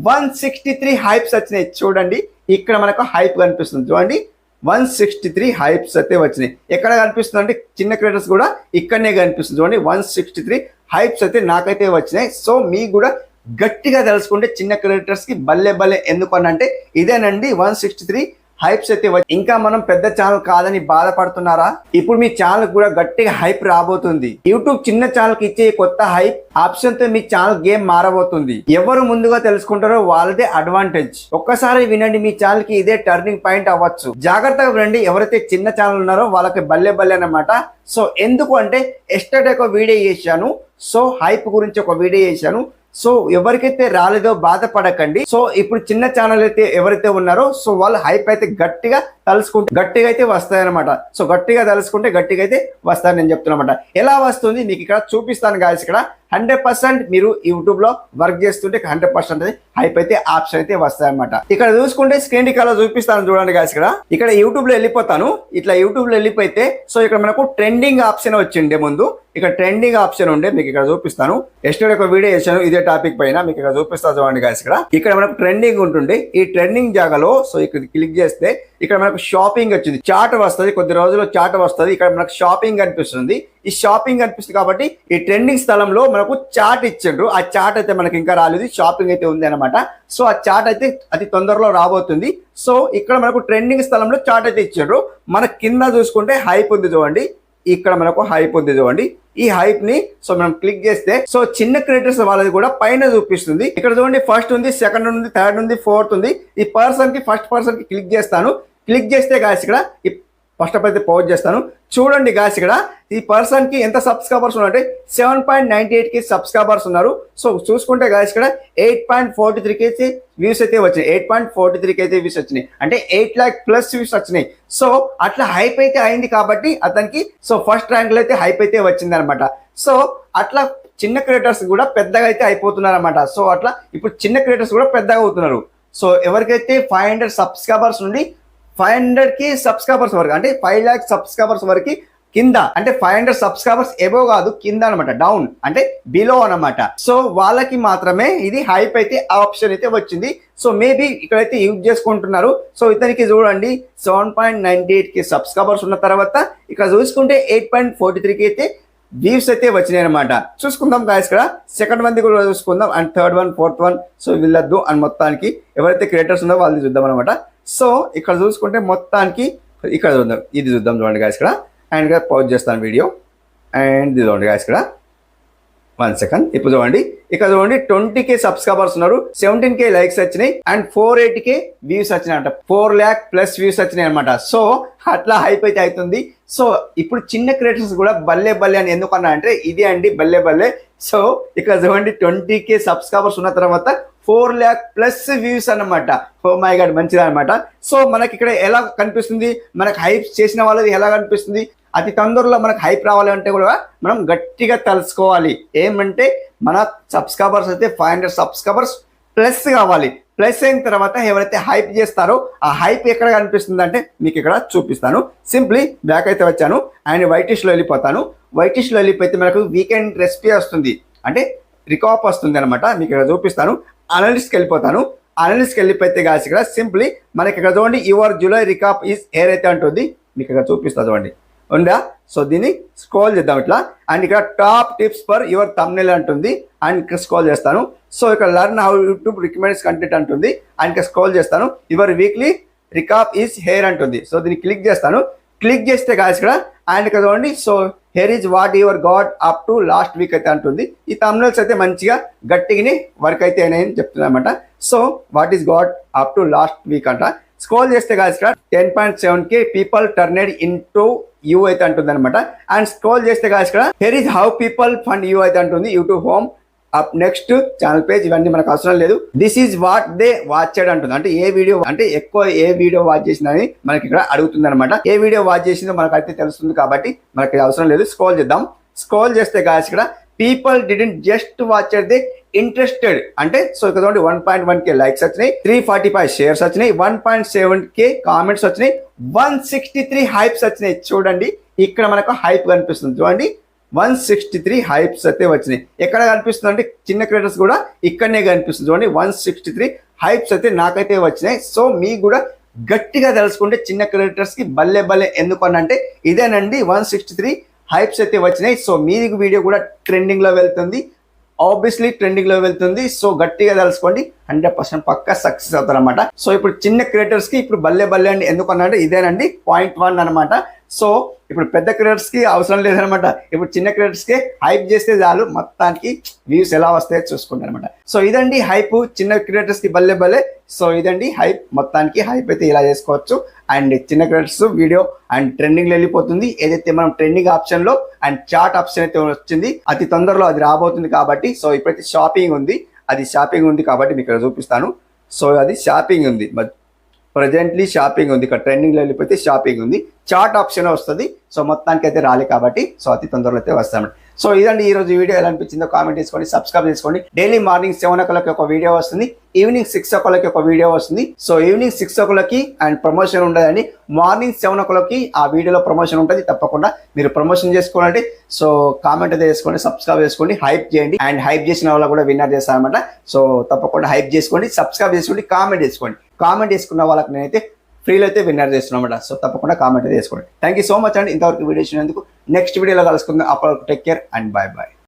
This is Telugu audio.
163 హైప్స్ వచ్చినాయి. చూడండి ఇక్కడ మనకు హైప్ కనిపిస్తుంది. చూడండి 163 హైప్స్ అయితే వచ్చినాయి. ఎక్కడ కనిపిస్తుంది అంటే చిన్న క్రియేటర్స్ కూడా ఇక్కడనే కనిపిస్తుంది. చూడండి 163 హైప్స్ అయితే నాకైతే వచ్చినాయి. సో మీకు కూడా గట్టిగా తెలుసుకుంటే చిన్న క్రియేటర్స్ కి బల్లె బల్లె ఎందుకు అని అంటే ఇదేనండి 163 హైప్స్ అయితే. ఇంకా మనం పెద్ద ఛానల్ కాదని బాధపడుతున్నారా? ఇప్పుడు మీ ఛానల్ కూడా గట్టిగా హైప్ రాబోతుంది. యూట్యూబ్ చిన్న ఛానల్ కి ఇచ్చే కొత్త హైప్ ఆప్షన్ తో మీ ఛానల్ గేమ్ మారబోతుంది. ఎవరు ముందుగా తెలుసుకుంటారో వాళ్ళదే అడ్వాంటేజ్. ఒక్కసారి వినండి, మీ ఛానల్ కి ఇదే టర్నింగ్ పాయింట్ అవ్వచ్చు. జాగ్రత్తగా వినండి. ఎవరైతే చిన్న ఛానల్ ఉన్నారో వాళ్ళకి బల్లె బల్లె అన్నమాట. సో ఎందుకు అంటే ఎస్టర్డే ఒక వీడియో చేశాను. సో హైప్ గురించి ఒక వీడియో చేశాను. సో ఎవరికైతే రాలేదో బాధపడకండి. సో ఇప్పుడు చిన్న ఛానల్ అయితే ఎవరైతే ఉన్నారో సో వాళ్ళు హైప్ అయితే గట్టిగా తలుసుకుంటే గట్టిగా అయితే వస్తాయన్నమాట. సో గట్టిగా తలుసుకుంటే గట్టిగా అయితే వస్తాయని నేను చెప్తున్నమాట. ఎలా వస్తుంది మీకు ఇక్కడ చూపిస్తాను గాయస్. ఇక్కడ 100% మీరు యూట్యూబ్ లో వర్క్ చేస్తుంటే 100% హైప్ అయితే ఆప్షన్ అయితే వస్తాయన్నమాట. ఇక్కడ చూసుకుంటే స్క్రీన్ కి అలా చూపిస్తాను చూడండి గాయస్. ఇక్కడ యూట్యూబ్ లో వెళ్ళిపోతాను. ఇట్లా యూట్యూబ్ లో వెళ్ళిపోతే సో ఇక్కడ మనకు ట్రెండింగ్ ఆప్షన్ వచ్చిండే ముందు. ఇక్కడ ట్రెండింగ్ ఆప్షన్ ఉండే మీకు ఇక్కడ చూపిస్తాను. ఎస్టర్డే ఒక వీడియో చేశాను ఇదే టాపిక్ పైన, మీకు ఇక్కడ చూపిస్తాను చూడండి గాయస్. ఇక్కడ మనకు ట్రెండింగ్ ఉంటుంది. ఈ ట్రెండింగ్ జాగాలో సో ఇక్కడ క్లిక్ చేస్తే ఇక్కడ మనకు షాపింగ్ వచ్చింది. చాట్ వస్తుంది, కొద్ది రోజుల్లో చాట్ వస్తుంది. ఇక్కడ మనకు షాపింగ్ అనిపిస్తుంది. ఈ షాపింగ్ అనిపిస్తుంది కాబట్టి ఈ ట్రెండింగ్ స్థలంలో మనకు చాట్ ఇచ్చిండ్రు. ఆ చాట్ అయితే మనకి ఇంకా రాలేదు, షాపింగ్ అయితే ఉంది అనమాట. సో ఆ చాట్ అయితే అతి తొందరలో రాబోతుంది. సో ఇక్కడ మనకు ట్రెండింగ్ స్థలంలో చాట్ అయితే ఇచ్చిండ్రు. మన కింద చూసుకుంటే హైప్ ఉంది చూడండి. ఇక్కడ మనకు హైప్ ఉంది చూడండి. ఈ హైప్ ని సో మనం క్లిక్ చేస్తే సో చిన్న క్రియేటర్స్ వాళ్ళది కూడా పైన చూపిస్తుంది. ఇక్కడ చూడండి ఫస్ట్ ఉంది, సెకండ్ ఉంది, థర్డ్ ఉంది, ఫోర్త్ ఉంది. ఈ పర్సన్ కి ఫస్ట్ పర్సన్ కి క్లిక్ చేస్తాను. క్లిక్ చేస్తే గాయస్ ఇక్కడ ఫస్ట్ అయితే పౌజ్ చేస్తాను. చూడండి గాయస్ ఇక్కడ ఈ పర్సన్ కి ఎంత సబ్స్క్రైబర్స్ ఉన్నారంటే 7.98 కి సబ్స్క్రైబర్స్ ఉన్నారు. సో చూసుకుంటే గాయస్ ఇక్కడ 8.43 కి వ్యూస్ అయితే వచ్చినాయి. 8.43 కి అయితే వ్యూస్ వచ్చినాయి. అంటే 8 lakh ప్లస్ వ్యూస్ వచ్చినాయి. సో అట్లా హైప్ అయితే అయింది కాబట్టి అతనికి సో ఫస్ట్ ర్యాంక్ లో అయితే హైప్ అయితే వచ్చింది అనమాట. సో అట్లా చిన్న క్రియేటర్స్ కూడా పెద్దగా అయితే అయిపోతున్నారు అనమాట. సో అట్లా ఇప్పుడు చిన్న క్రియేటర్స్ కూడా పెద్దగా అవుతున్నారు. సో ఎవరికైతే 500 సబ్స్క్రైబర్స్ నుండి 500K సబ్స్క్రైబర్స్ వరకు అంటే 5 lakh సబ్స్క్రైబర్స్ వరకు కింద అంటే 500 సబ్స్క్రైబర్స్ ఎబో కాదు, కింద అనమాట, డౌన్ అంటే బిలో అనమాట. సో వాళ్ళకి మాత్రమే ఇది హైప్ అయితే ఆప్షన్ అయితే వచ్చింది. సో మేబీ ఇక్కడైతే యూజ్ చేసుకుంటున్నారు. సో ఇతనికి చూడండి 7.98 కి సబ్స్క్రైబర్స్ ఉన్న తర్వాత ఇక్కడ చూసుకుంటే 8.43 కి అయితే వ్యూస్ అయితే వచ్చినాయి అనమాట. చూసుకుందాం గాయస్. ఇక్కడ సెకండ్ వన్ కూడా చూసుకుందాం and third one, fourth one. So వీళ్ళద్దు అండ్ మొత్తానికి ఎవరైతే క్రియేటర్స్ ఉందో వాళ్ళది చూద్దాం అనమాట. సో ఇక్కడ చూసుకుంటే మొత్తానికి ఇక్కడ చూద్దాం, ఇది చూద్దాం చూడండి గాయస్. ఇక్కడ అండ్ ఇక్కడ పౌజ్ చేస్తాను వీడియో అండ్ ఇది చూడండి గాయస్. ఇక్కడ 1 second. ఇప్పుడు చూడండి ఇక్కడ చూడండి 20K సబ్స్క్రైబర్స్ ఉన్నారు, 17K లైక్స్ వచ్చినాయి అండ్ 480K వ్యూస్ వచ్చినాయి అంట. 4 lakh ప్లస్ వ్యూస్ వచ్చినాయి అనమాట. సో అట్లా హైప్ అయితే అవుతుంది. సో ఇప్పుడు చిన్న క్రియేటర్స్ కూడా బల్లే బల్లే అని ఎందుకన్నా అంటే ఇదే అండి బల్లే బల్లే. సో ఇక్కడ చూడండి 20K సబ్స్క్రైబర్స్ ఉన్న తర్వాత 4 lakh ప్లస్ వ్యూస్ అన్నమాట. ఓ మై గాడ్, మంచిది అనమాట. సో మనకి ఇక్కడ ఎలా కనిపిస్తుంది, మనకు హైప్ చేసిన వాళ్ళది ఎలా కనిపిస్తుంది, అతి తొందరలో మనకు హైప్ రావాలంటే కూడా మనం గట్టిగా తెలుసుకోవాలి. ఏమంటే మన సబ్స్క్రైబర్స్ అయితే 500 సబ్స్క్రైబర్స్ ప్లస్ కావాలి. ప్లస్ అయిన తర్వాత ఎవరైతే హైప్ చేస్తారో ఆ హైప్ ఎక్కడ కనిపిస్తుంది అంటే మీకు ఇక్కడ చూపిస్తాను. సింప్లీ బ్యాక్ అయితే వచ్చాను అండ్ వైటిష్లో వెళ్ళిపోతాను. వైటిష్లో వెళ్ళిపోతే మనకు వీకెండ్ రెసిపీ వస్తుంది, అంటే రికాప్ వస్తుంది అనమాట. మీకు ఇక్కడ చూపిస్తాను. అనలిస్ట్కి వెళ్ళిపోతాను. అనలిస్ట్కి వెళ్ళిపోతే గాయస్ ఇక్కడ సింప్లీ మనకి ఇక్కడ చూడండి your July recap is hair అయితే ఉంటుంది. మీకు ఇక్కడ చూపిస్తా చూడండి ఉందా. సో దీన్ని స్క్రోల్ చేద్దాం ఇట్లా అండ్ ఇక్కడ top tips for your thumbnail అంటుంది అండ్ ఇక్కడ స్క్రోల్ చేస్తాను. సో ఇక్కడ learn how YouTube recommends content అంటుంది అండ్ ఇక్కడ స్క్రోల్ చేస్తాను. Your weekly recap is hair అంటుంది. సో దీన్ని క్లిక్ చేస్తాను. క్లిక్ చేస్తే గాయస్ ఇక్కడ అండ్ ఇక్కడ చూడండి so hair is what your got up to last week అయితే అంటుంది. ఈ థంబ్నెయిల్స్ అయితే మంచిగా గట్టిగానే వర్క్ అయితే అయినాయని చెప్తుంది అనమాట. So what is got up to last week అంట. స్క్రోల్ చేస్తే గాయస్ ఇక్కడ 10.7K పీపుల్ టర్నెడ్ ఇంటూ యూ అయితే అంటుంది అనమాట. అండ్ స్క్రోల్ చేస్తే గాయస్ ఇక్కడ hair is how people fund you అయితే అంటుంది. YouTube home, up next channel page, ఇవన్నీ మనకు అవసరం లేదు. This is what they watched అంటుంది. అంటే ఏ వీడియో అంటే ఎక్కువ ఏ వీడియో వాచ్ చేసిందని మనకి ఇక్కడ అడుగుతుంది అనమాట. ఏ వీడియో వాచ్ చేసిందో మనకు అయితే తెలుస్తుంది కాబట్టి మనకి అవసరం లేదు. స్క్రోల్ చేద్దాం. స్క్రోల్ చేస్తే గాయస్ ఇక్కడ people didn't just watch the interested అంటే సో ఇక్కడ 1.1K లైక్స్ వచ్చినాయి, 345 షేర్స్ వచ్చినాయి, 1.7K కామెంట్స్ వచ్చినాయి, 163 హైప్స్ వచ్చినాయి. చూడండి ఇక్కడ మనకు హైప్ కనిపిస్తుంది చూడండి. 163 హైప్స్ అయితే వచ్చినాయి. ఎక్కడ కనిపిస్తుంది అంటే చిన్న క్రియేటర్స్ కూడా ఇక్కడనే కనిపిస్తుంది చూడండి. 163 హైప్స్ అయితే నాకైతే వచ్చినాయి. సో మీకు కూడా గట్టిగా తెలుసుకుంటే చిన్న క్రియేటర్స్ కి భలే భలే ఎందుకు అని అంటే ఇదేనండి 163 హైప్స్ అయితే వచ్చినాయి. సో మీకు వీడియో కూడా ట్రెండింగ్ లో వెళ్తుంది, ఆబ్వియస్లీ ట్రెండింగ్ లో వెళ్తుంది. సో గట్టిగా తెలుసుకోండి, 100% పక్కా సక్సెస్ అవుతారు అనమాట. సో ఇప్పుడు చిన్న క్రియేటర్స్ కి ఇప్పుడు భలే భలే అండి ఎందుకు అన్నాడు ఇదేనండి పాయింట్ 1 అనమాట. సో ఇప్పుడు పెద్ద క్రియేటర్స్ కి అవసరం లేదనమాట. ఇప్పుడు చిన్న క్రియేటర్స్ కి హైప్ చేస్తే చాలు మొత్తానికి వ్యూస్ ఎలా వస్తాయో చూసుకుంటారు అనమాట. సో ఇదండి హైప్ చిన్న క్రియేటర్స్ కి భలే భలే. సో ఇదండి హైప్, మొత్తానికి హైప్ అయితే ఇలా చేసుకోవచ్చు. అండ్ చిన్న క్రియేటర్స్ వీడియో అండ్ ట్రెండింగ్ లో వెళ్ళిపోతుంది. ఏదైతే మనం ట్రెండింగ్ ఆప్షన్ లో అండ్ చాట్ ఆప్షన్ అయితే వచ్చింది, అతి తొందరలో అది రాబోతుంది కాబట్టి. సో ఇప్పుడైతే షాపింగ్ ఉంది, అది షాపింగ్ ఉంది కాబట్టి మీకు ఇక్కడ చూపిస్తాను. సో అది షాపింగ్ ఉంది, ప్రజెంట్లీ షాపింగ్ ఉంది. ఇక్కడ ట్రెండింగ్లో వెళ్ళిపోతే షాపింగ్ ఉంది, చార్ట్ ఆప్షన్ వస్తుంది. సో మొత్తానికి అయితే రాలే కాబట్టి సో అతి తొందరలో అయితే వస్తాను. సో ఇదండి ఈ రోజు వీడియో ఎలా అనిపించిందో కామెంట్ చేసుకోండి, సబ్స్క్రైబ్ చేసుకోండి. డైలీ మార్నింగ్ 7 o'clock ఒక వీడియో వస్తుంది, ఈవినింగ్ 6 o'clock ఒక వీడియో వస్తుంది. So evening 6 o'clock and promotion ఉండదండి, మార్నింగ్ 7 o'clock ఆ వీడియోలో ప్రమోషన్ ఉంటుంది. తప్పకుండా మీరు ప్రమోషన్ చేసుకోవాలంటే సో కామెంట్ అయితే చేసుకోండి, సబ్స్క్రైబ్ చేసుకోండి, హైప్ చేయండి. అండ్ హైప్ చేసిన వాళ్ళు కూడా విన్నర్ చేస్తారనమాట. సో తప్పకుండా హైప్ చేసుకోండి, సబ్స్క్రైబ్ చేసుకోండి, కామెంట్ చేసుకోండి. కామెంట్ చేసుకున్న వాళ్ళకి నేనైతే ఫ్రీలో అయితే విన్నర్ చేస్తున్నాం అన్నమాట. సో తప్పకుండా కామెంట్ అయితే చేసుకోండి. థ్యాంక్ యూ సో మచ్ అండి ఇంతవరకు వీడియో ఇచ్చినందుకు. నెక్స్ట్ వీడియోలో కలుసుకుందాం. అప్పటివరకు take care and bye bye.